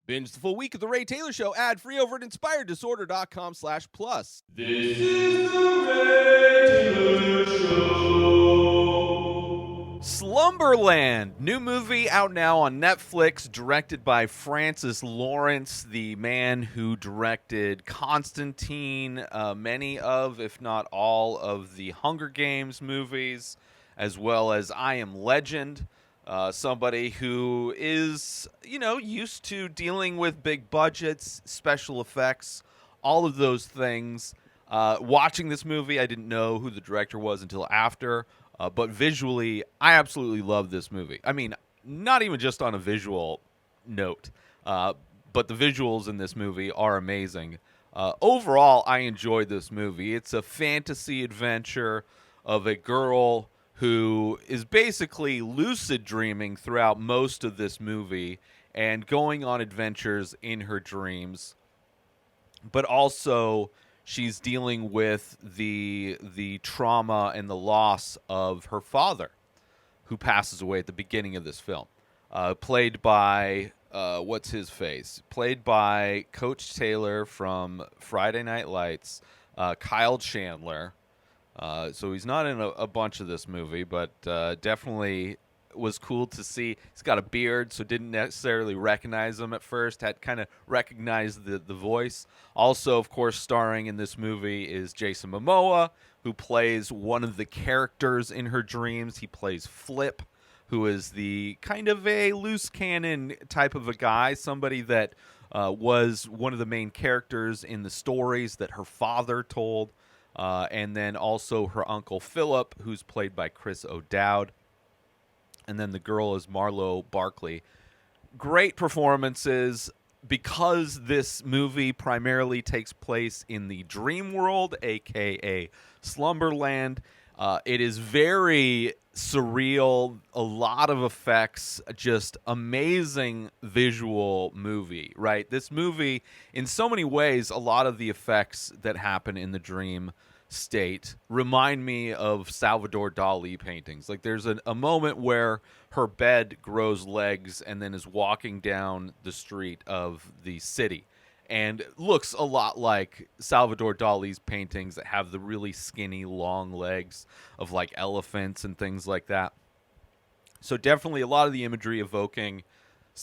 Binge the full week of The Ray Taylor Show ad-free over at inspireddisorder.com/plus. This is The Ray Taylor Show. Slumberland, new movie out now on Netflix, directed by Francis Lawrence, the man who directed Constantine, many of, if not all, of the Hunger Games movies, as well as I Am Legend. Somebody who is, used to dealing with big budgets, special effects, all of those things. Watching this movie, I didn't know who the director was until after, but visually, I absolutely love this movie. I mean, not even just on a visual note, but the visuals in this movie are amazing. Overall, I enjoyed this movie. It's a fantasy adventure of a girl who is basically lucid dreaming throughout most of this movie and going on adventures in her dreams. But also, she's dealing with the trauma and the loss of her father, who passes away at the beginning of this film. Played by, what's his face? Played by Coach Taylor from Friday Night Lights, Kyle Chandler. So he's not in a bunch of this movie, but definitely was cool to see. He's got a beard, so didn't necessarily recognize him at first. Had kind of recognized the voice. Also, of course, starring in this movie is Jason Momoa, who plays one of the characters in her dreams. He plays Flip, who is the kind of a loose cannon type of a guy, somebody that was one of the main characters in the stories that her father told. And then also her uncle Philip, who's played by Chris O'Dowd. And then the girl is Marlow Barkley. Great performances. Because this movie primarily takes place in the dream world, a.k.a. Slumberland, it is very surreal, a lot of effects, just amazing visual movie, right? This movie, in so many ways, a lot of the effects that happen in the dream state remind me of Salvador Dali paintings. Like there's a moment where her bed grows legs and then is walking down the street of the city and looks a lot like Salvador Dali's paintings that have the really skinny long legs of like elephants and things like that. So definitely a lot of the imagery evoking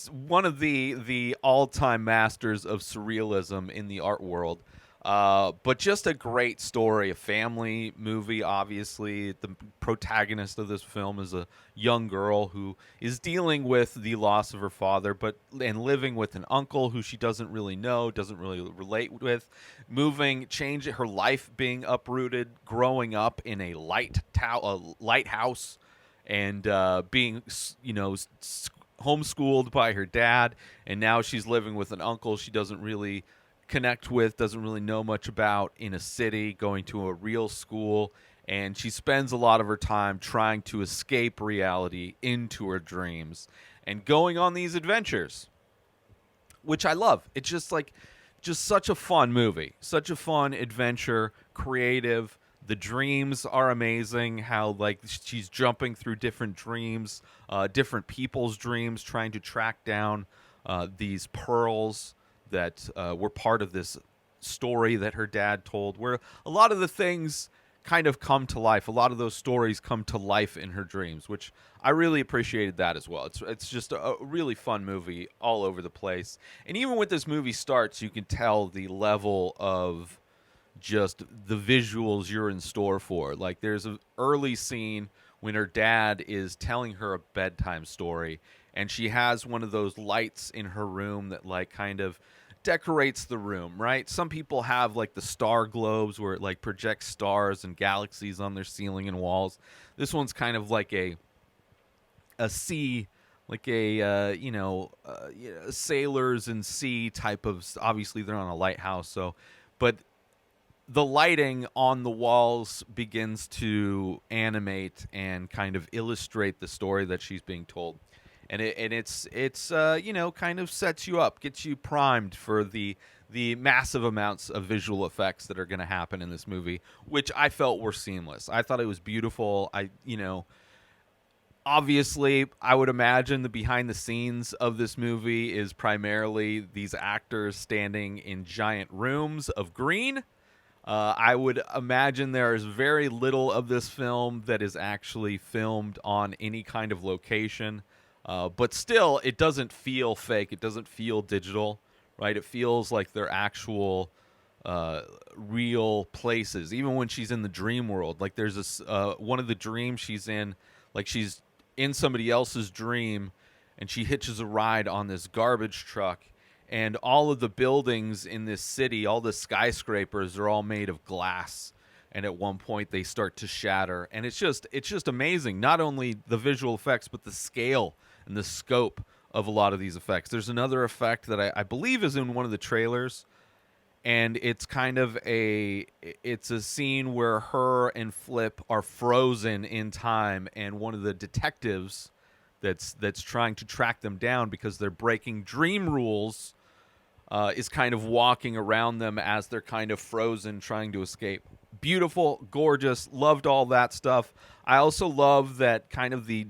one of the all-time masters of surrealism in the art world. But just a great story, a family movie, obviously. The protagonist of this film is a young girl who is dealing with the loss of her father, and living with an uncle who she doesn't really know, doesn't really relate with, change her life being uprooted, growing up in a lighthouse, and being, homeschooled by her dad, and now she's living with an uncle she doesn't really connect with, doesn't really know much about, in a city, going to a real school, and she spends a lot of her time trying to escape reality into her dreams and going on these adventures, which I love. It's just such a fun movie, such a fun adventure, creative. The dreams are amazing, how like she's jumping through different dreams, different people's dreams, trying to track down these pearls that were part of this story that her dad told, where a lot of the things kind of come to life. A lot of those stories come to life in her dreams, which I really appreciated that as well. It's just a really fun movie all over the place. And even when this movie starts, you can tell the level of just the visuals you're in store for. Like there's an early scene when her dad is telling her a bedtime story, and she has one of those lights in her room that like kind of decorates the room, right? Some people have like the star globes where it like projects stars and galaxies on their ceiling and walls. This one's kind of like a sea, like a sailors and sea type of. Obviously, they're on a lighthouse, but the lighting on the walls begins to animate and kind of illustrate the story that she's being told. And it's kind of sets you up, gets you primed for the massive amounts of visual effects that are going to happen in this movie, which I felt were seamless. I thought it was beautiful. Obviously, I would imagine the behind the scenes of this movie is primarily these actors standing in giant rooms of green. I would imagine there is very little of this film that is actually filmed on any kind of location. But still, it doesn't feel fake. It doesn't feel digital, right? It feels like they're actual real places. Even when she's in the dream world, like there's this one of the dreams she's in, like she's in somebody else's dream, and she hitches a ride on this garbage truck, and all of the buildings in this city, all the skyscrapers, are all made of glass, and at one point they start to shatter, and it's just amazing. Not only the visual effects, but the scale and the scope of a lot of these effects. There's another effect that I believe is in one of the trailers, and it's kind of it's a scene where her and Flip are frozen in time, and one of the detectives that's trying to track them down because they're breaking dream rules is kind of walking around them as they're kind of frozen trying to escape. Beautiful, gorgeous, loved all that stuff. I also love that kind of the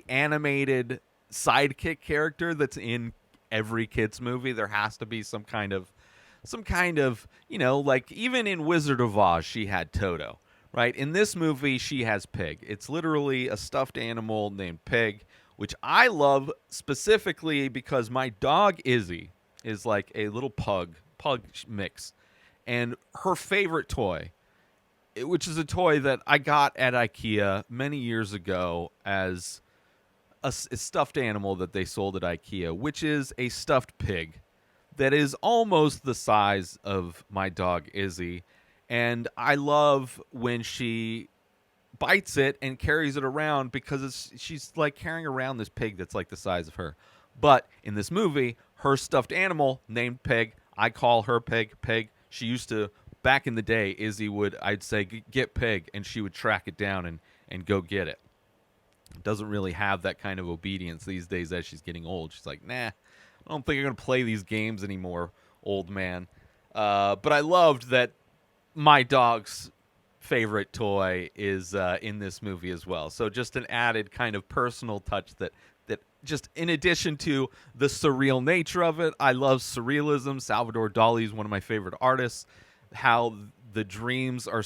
animated sidekick character that's in every kid's movie. There has to be some kind of like even in Wizard of Oz, she had Toto, right? In this movie, she has Pig. It's literally a stuffed animal named Pig, which I love specifically because my dog Izzy is like a little pug mix. And her favorite toy, which is a toy that I got at IKEA many years ago as a stuffed animal that they sold at IKEA, which is a stuffed pig that is almost the size of my dog Izzy. And I love when she bites it and carries it around because she's like carrying around this pig that's like the size of her. But in this movie, her stuffed animal named Pig, I call her Pig. She used to, back in the day, Izzy I'd say, get Pig, and she would track it down and go get it. Doesn't really have that kind of obedience these days as she's getting old. She's like, nah, I don't think I'm going to play these games anymore, old man. But I loved that my dog's favorite toy is in this movie as well. So just an added kind of personal touch that just in addition to the surreal nature of it, I love surrealism. Salvador Dali is one of my favorite artists. How the dreams are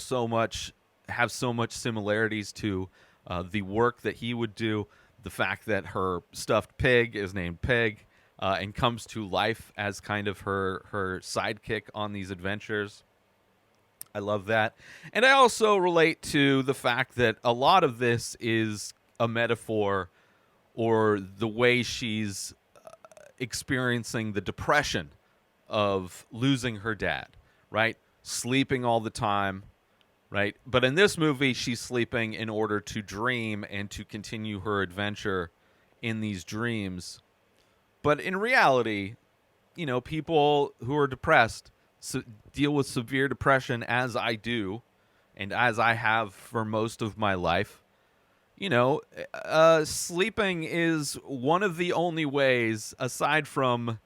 have so much similarities to the work that he would do. The fact that her stuffed pig is named Pig. And comes to life as kind of her sidekick on these adventures. I love that. And I also relate to the fact that a lot of this is a metaphor or the way she's experiencing the depression of losing her dad, right? Sleeping all the time, right? But in this movie, she's sleeping in order to dream and to continue her adventure in these dreams. But in reality, people who are depressed deal with severe depression, as I do, and as I have for most of my life. Sleeping is one of the only ways, aside from,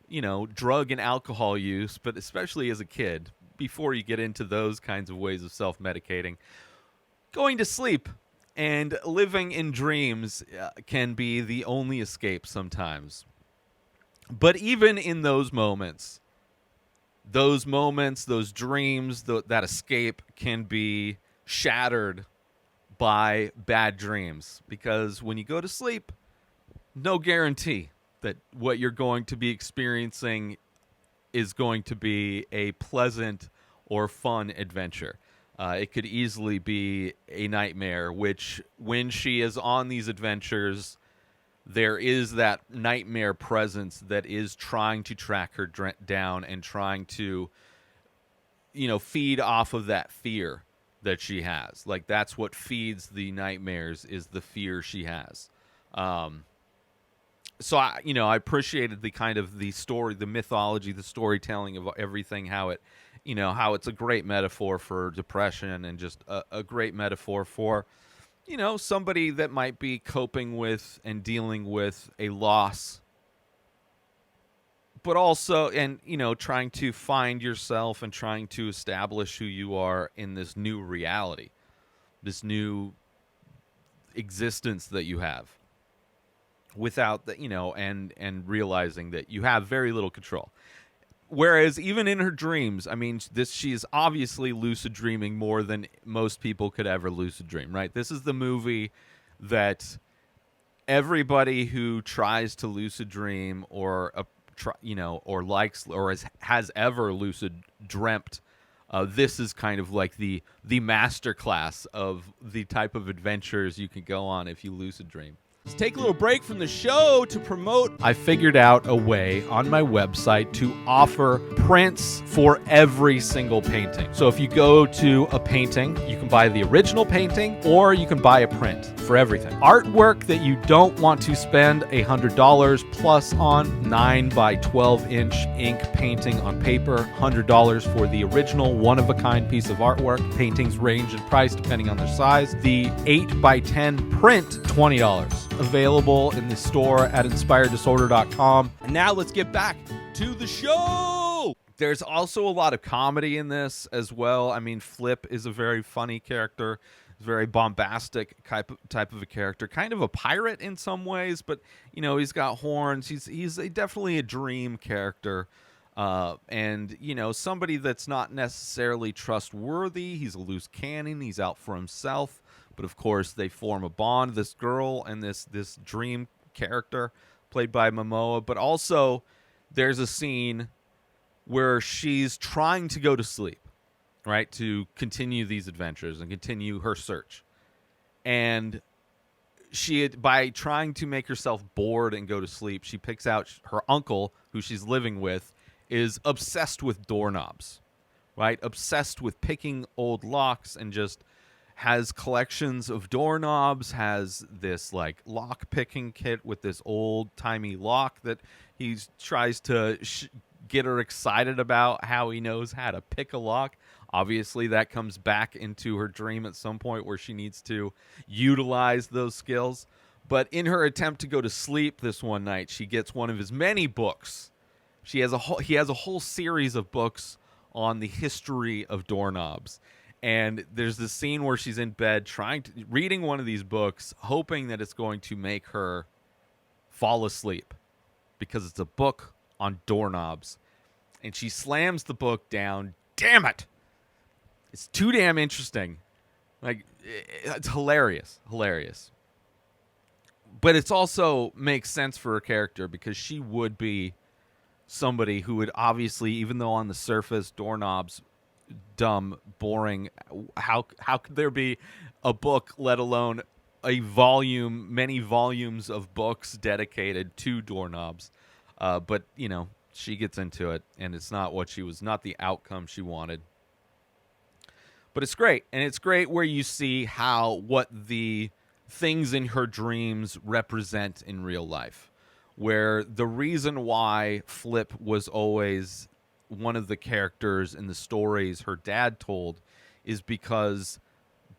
drug and alcohol use, but especially as a kid, before you get into those kinds of ways of self-medicating, going to sleep and living in dreams can be the only escape sometimes. But even in those moments, those dreams, that escape can be shattered by bad dreams. Because when you go to sleep, no guarantee that what you're going to be experiencing is going to be a pleasant or fun adventure. It could easily be a nightmare, which when she is on these adventures, there is that nightmare presence that is trying to track her down and trying to, feed off of that fear that she has. Like, that's what feeds the nightmares, is the fear she has. So I appreciated the kind of the story, the mythology, the storytelling of everything, how it's a great metaphor for depression and just a great metaphor for, somebody that might be coping with and dealing with a loss, but also, and, trying to find yourself and trying to establish who you are in this new reality, this new existence that you have without the, and realizing that you have very little control. Whereas even in her dreams, I mean, she is obviously lucid dreaming more than most people could ever lucid dream, right? This is the movie that everybody who tries to lucid dream or or likes or has ever lucid dreamt, this is kind of like the master class of the type of adventures you can go on if you lucid dream. Let's take a little break from the show to promote. I figured out a way on my website to offer prints for every single painting. So if you go to a painting, you can buy the original painting or you can buy a print for everything. Artwork that you don't want to spend $100 plus on, 9 by 12 inch ink painting on paper, $100 for the original one-of-a-kind piece of artwork. Paintings range in price depending on their size. The 8 by 10 print, $20. Available in the store at inspireddisorder.com. And now let's get back to the show. There's also a lot of comedy in this as well. I mean, Flip is a very funny character. He's a very bombastic type of a character. Kind of a pirate in some ways, but, he's got horns. He's definitely a dream character. And, somebody that's not necessarily trustworthy. He's a loose cannon. He's out for himself. But of course, they form a bond, this girl and this dream character played by Momoa. But also, there's a scene where she's trying to go to sleep, right, to continue these adventures and continue her search. And by trying to make herself bored and go to sleep, she picks out her uncle, who she's living with, is obsessed with doorknobs, right? Obsessed with picking old locks and just has collections of doorknobs, has this like lock picking kit with this old timey lock that he tries to get her excited about how he knows how to pick a lock. Obviously that comes back into her dream at some point where she needs to utilize those skills. But in her attempt to go to sleep this one night, she gets one of his many books. He has a whole series of books on the history of doorknobs. And there's this scene where she's in bed reading one of these books, hoping that it's going to make her fall asleep because it's a book on doorknobs. And she slams the book down. Damn it! It's too damn interesting. Like, it's hilarious. But it's also makes sense for her character because she would be somebody who would obviously, even though on the surface, doorknobs, dumb, boring. How could there be a book, let alone many volumes of books dedicated to doorknobs? But she gets into it, and it's not not the outcome she wanted. But it's great, and it's great where you see what the things in her dreams represent in real life, where the reason why Flip was always one of the characters in the stories her dad told is because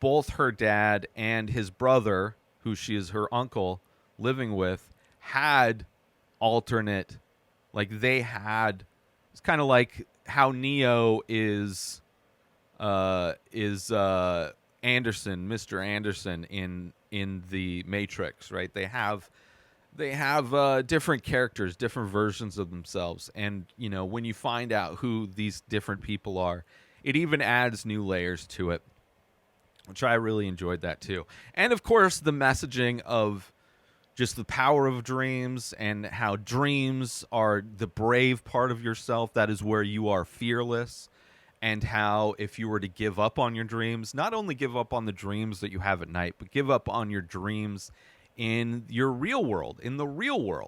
both her dad and his brother, who she is her uncle living with, had alternate, it's kind of like how Neo is Anderson, Mr. Anderson in the Matrix, right? They have different characters, different versions of themselves. And, when you find out who these different people are, it even adds new layers to it, which I really enjoyed that too. And, of course, the messaging of just the power of dreams and how dreams are the brave part of yourself. That is where you are fearless. And how if you were to give up on your dreams, not only give up on the dreams that you have at night, but give up on your dreams in your real world,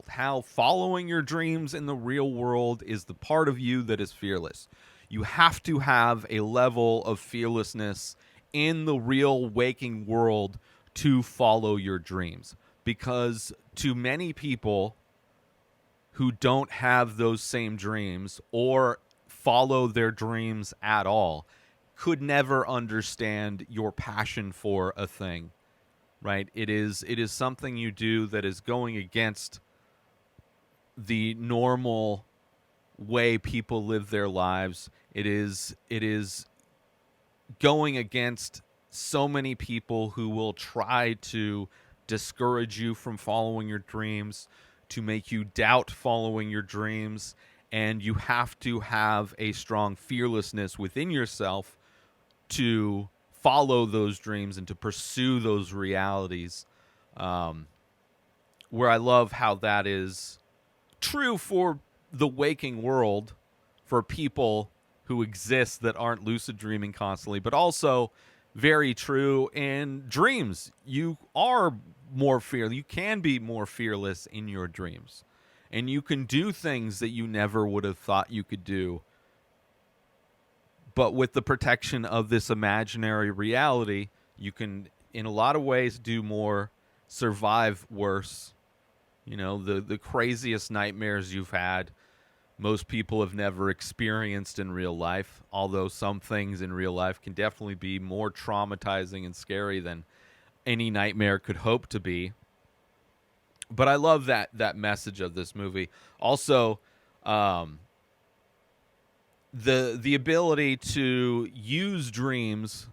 how following your dreams in the real world is the part of you that is fearless. You have to have a level of fearlessness in the real waking world to follow your dreams. Because to many people who don't have those same dreams or follow their dreams at all could never understand your passion for a thing. Right? It is something you do that is going against the normal way people live their lives. It is going against so many people who will try to discourage you from following your dreams, to make you doubt following your dreams, and you have to have a strong fearlessness within yourself to follow those dreams and to pursue those realities. Where I love how that is true for the waking world, for people who exist that aren't lucid dreaming constantly, but also very true in dreams. You are more fearless. You can be more fearless in your dreams. And you can do things that you never would have thought you could do. But with the protection of this imaginary reality, you can, in a lot of ways, do more, survive worse. You know, the craziest nightmares you've had, most people have never experienced in real life, although some things in real life can definitely be more traumatizing and scary than any nightmare could hope to be. But I love that message of this movie. Also, the ability to use dreams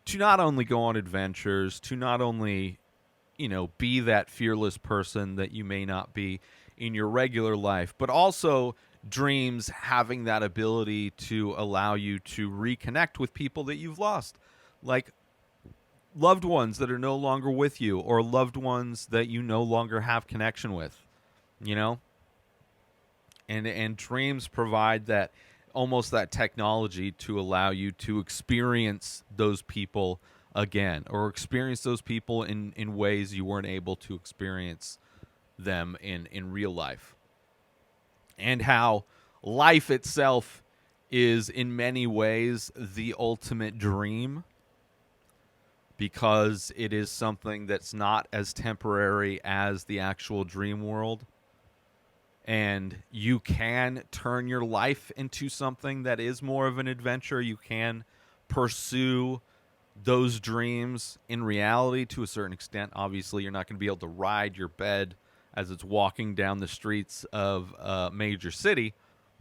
to not only go on adventures, to not only, you know, be that fearless person that you may not be in your regular life, but also dreams having that ability to allow you to reconnect with people that you've lost, like loved ones that are no longer with you, or loved ones that you no longer have connection with, you know? And dreams provide that, almost that technology to allow you to experience those people again, or experience those people in ways you weren't able to experience them in real life. And how life itself is in many ways the ultimate dream, because it is something that's not as temporary as the actual dream world. And you can turn your life into something that is more of an adventure. You can pursue those dreams in reality to a certain extent. Obviously, you're not going to be able to ride your bed as it's walking down the streets of a major city.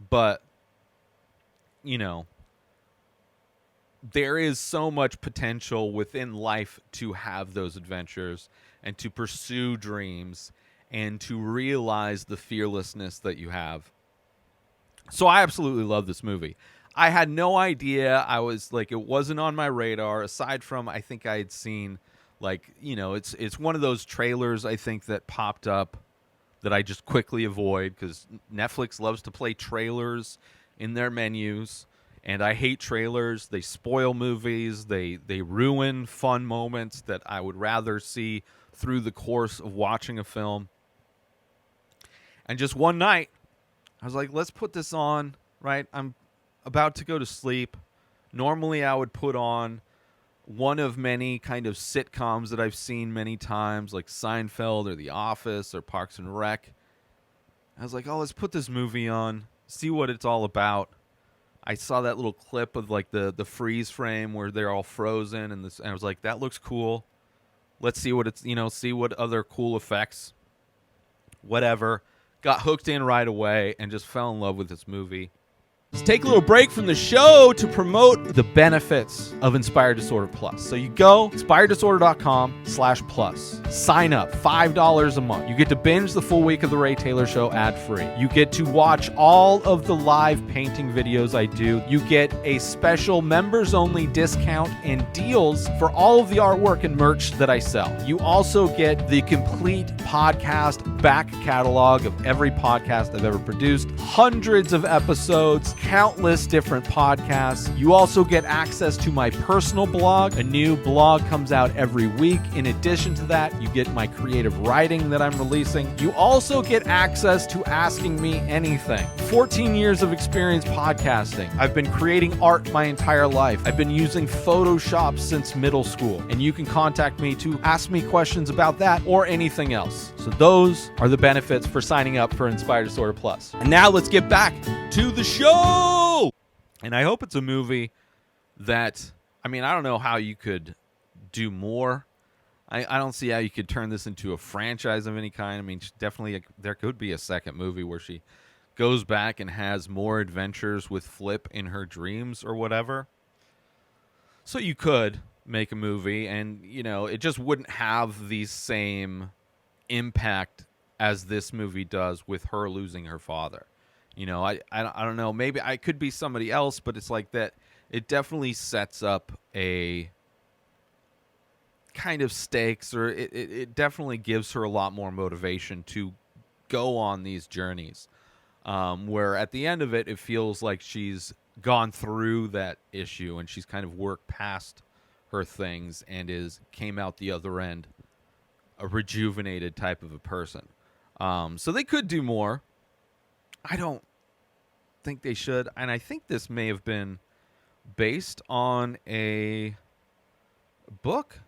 But, you know, there is so much potential within life to have those adventures and to pursue dreams and to realize the fearlessness that you have. So I absolutely love this movie. I had no idea. I was like, it wasn't on my radar, aside from, I think I had seen, like, you know, it's one of those trailers, I think, that popped up that I just quickly avoid, because Netflix loves to play trailers in their menus. And I hate trailers. They spoil movies. They ruin fun moments that I would rather see through the course of watching a film. And just one night, I was like, let's put this on, right? I'm about to go to sleep. Normally, I would put on one of many kind of sitcoms that I've seen many times, like Seinfeld or The Office or Parks and Rec. I was like, oh, let's put this movie on, see what it's all about. I saw that little clip of like the freeze frame where they're all frozen, and I was like, that looks cool. Let's see what it's, you know, see what other cool effects, whatever. Got hooked in right away and just fell in love with this movie. Let's take a little break from the show to promote the benefits of Inspired Disorder Plus. So you go inspireddisorder.com/plus. Sign up, $5 a month. You get to binge the full week of The Ray Taylor Show ad-free. You get to watch all of the live painting videos I do. You get a special members-only discount and deals for all of the artwork and merch that I sell. You also get the complete podcast back catalog of every podcast I've ever produced, hundreds of episodes, countless different podcasts. You also get access to my personal blog. A new blog comes out every week. In addition to that, you get my creative writing that I'm releasing. You also get access to Asking Me Anything. 14 years of experience podcasting. I've been creating art my entire life. I've been using Photoshop since middle school, and you can contact me to ask me questions about that or anything else. So those are the benefits for signing up for Inspired Disorder Plus. And now let's get back to the show. And I hope it's a movie that, I mean, I don't know how you could do more. I don't see how you could turn this into a franchise of any kind. I mean, definitely there could be a second movie where she goes back and has more adventures with Flip in her dreams or whatever. So you could, make a movie, and it just wouldn't have the same impact as this movie does with her losing her father. I don't know, maybe I could be somebody else, but it's like that. It definitely sets up a kind of stakes, or it definitely gives her a lot more motivation to go on these journeys, where at the end of it feels like she's gone through that issue and she's kind of worked past her things and came out the other end a rejuvenated type of a person. So they could do more. I don't think they should, and I think this may have been based on a book,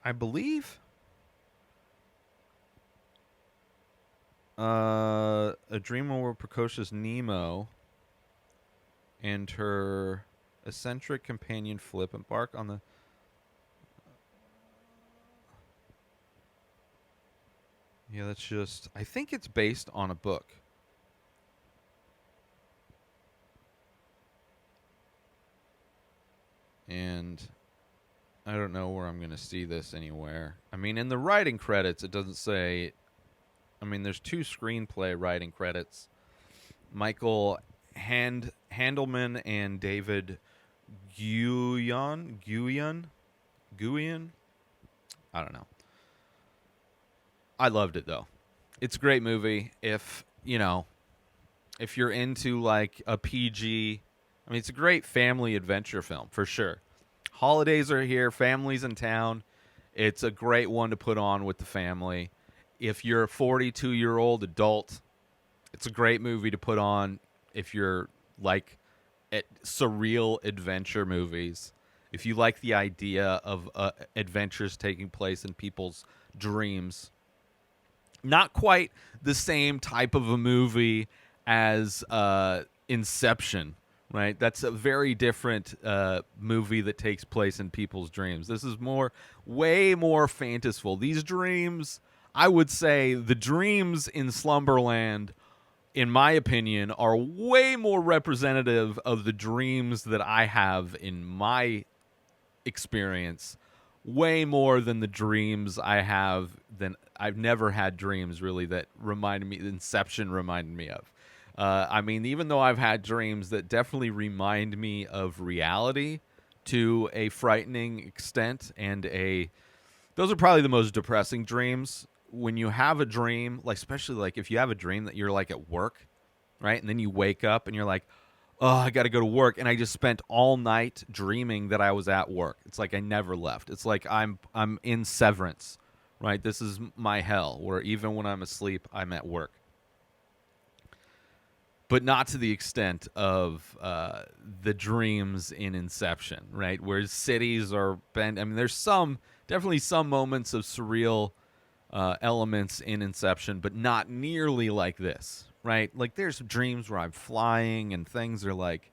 I believe. A dreamworld precocious Nemo and her eccentric companion Flip embark on the... Yeah, that's just... I think it's based on a book. And I don't know where I'm going to see this anywhere. I mean, in the writing credits, it doesn't say... I mean, there's 2 screenplay writing credits. Michael Handelman and David Guion? I don't know. I loved it, though. It's a great movie. If you're into, like, a PG... I mean, it's a great family adventure film, for sure. Holidays are here. Family's in town. It's a great one to put on with the family. If you're a 42-year-old adult, it's a great movie to put on if you're, like, at surreal adventure movies. If you like the idea of adventures taking place in people's dreams. Not quite the same type of a movie as Inception, right? That's a very different movie that takes place in people's dreams. This is way more fantastical. These dreams, I would say the dreams in Slumberland, in my opinion, are way more representative of the dreams that I have in my experience. Way more than the dreams I have. I've never had dreams, really, that Inception reminded me of. I mean, even though I've had dreams that definitely remind me of reality to a frightening extent, and those are probably the most depressing dreams. When you have a dream, like, especially like if you have a dream that you're like at work, right? And then you wake up and you're like, oh, I got to go to work. And I just spent all night dreaming that I was at work. It's like I never left. It's like I'm in Severance, right? This is my hell, where even when I'm asleep, I'm at work. But not to the extent of the dreams in Inception, right? Where cities are bent. I mean, there's definitely some moments of surreal elements in Inception, but not nearly like this, right? Like, there's dreams where I'm flying and things are like,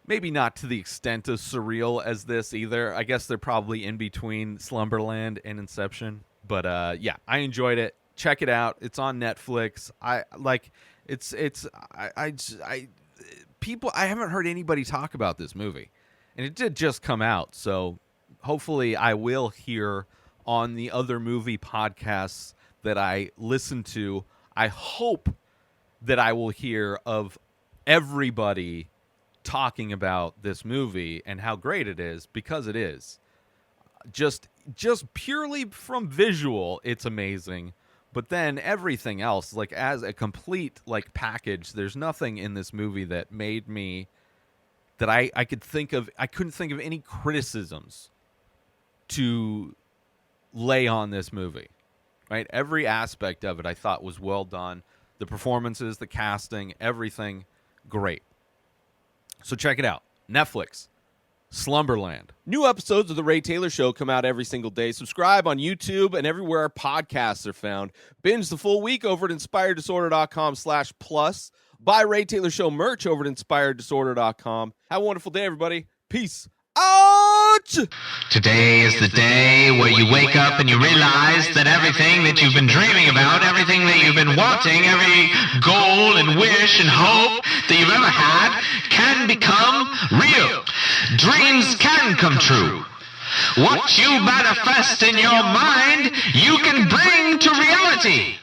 maybe not to the extent of surreal as this either. I guess they're probably in between Slumberland and Inception. But yeah, I enjoyed it. Check it out. It's on Netflix. I haven't heard anybody talk about this movie, and it did just come out. So hopefully I will hear on the other movie podcasts that I listen to. I hope that I will hear of everybody talking about this movie and how great it is, because it is. Just purely from visual, it's amazing. But then everything else, like, as a complete, like, package, there's nothing in this movie that made me, that I couldn't think of any criticisms to lay on this movie, right? Every aspect of it I thought was well done. The performances, the casting, everything, great. So check it out. Netflix, Slumberland. New episodes of The Ray Taylor Show come out every single day. Subscribe on YouTube and everywhere our podcasts are found. Binge the full week over at InspiredDisorder.com/plus. Buy Ray Taylor Show merch over at InspiredDisorder.com. Have a wonderful day, everybody. Peace out! Today is the day where you wake up and you realize that everything that you've been dreaming about, everything that you've been wanting, every goal and wish and hope that you've ever had can become real. Dreams can come true. What you manifest in your mind, you can bring to reality.